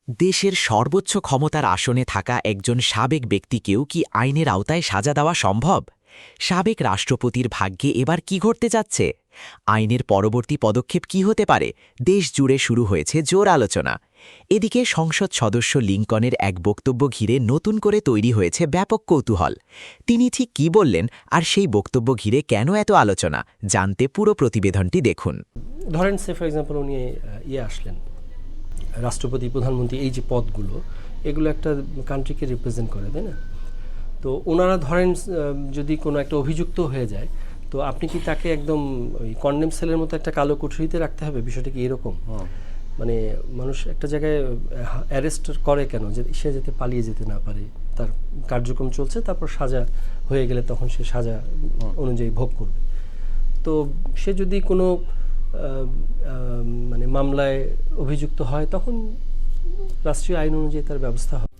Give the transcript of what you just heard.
দেশের সর্বোচ্চ ক্ষমতার আসনে থাকা একজন সাবেক ব্যক্তিকেও কি আইনের আওতায় সাজা দেওয়া সম্ভব? সাবেক রাষ্ট্রপতির ভাগ্যে এবার কি ঘটতে যাচ্ছে? আইনের পরবর্তী পদক্ষেপ কি হতে পারে? দেশ জুড়ে শুরু হয়েছে জোর আলোচনা। এদিকে সংসদ সদস্য লিংকনের এক বক্তব্য ঘিরে নতুন করে তৈরি হয়েছে ব্যাপক কৌতূহল। তিনি ঠিক কি বললেন, আর সেই বক্তব্য ঘিরে কেন এত আলোচনা, জানতে পুরো প্রতিবেদনটি দেখুন। ধরেন সে ফর এক্সাম্পল উনি আসলেন রাষ্ট্রপতি, প্রধানমন্ত্রী, এই যে পদগুলো, এগুলো একটা কান্ট্রিকে রিপ্রেজেন্ট করে, তাই না? তো ওনারা ধরেন যদি কোনো একটা অভিযুক্ত হয়ে যায়, তো আপনি কি তাকে একদম ওই কন্ডেম সেলের মতো একটা কালো কুঠরিতে রাখতে হবে? বিষয়টা কি এরকম? মানে মানুষ একটা জায়গায় অ্যারেস্ট করে কেন? যে সে যাতে পালিয়ে যেতে না পারে, তার কার্যক্রম চলছে, তারপর সাজা হয়ে গেলে তখন সে সাজা অনুযায়ী ভোগ করবে। তো সে যদি কোনো মানে মামলায় অভিযুক্ত হয়, তখন রাষ্ট্রীয় আইন অনুযায়ী তার ব্যবস্থা হয়।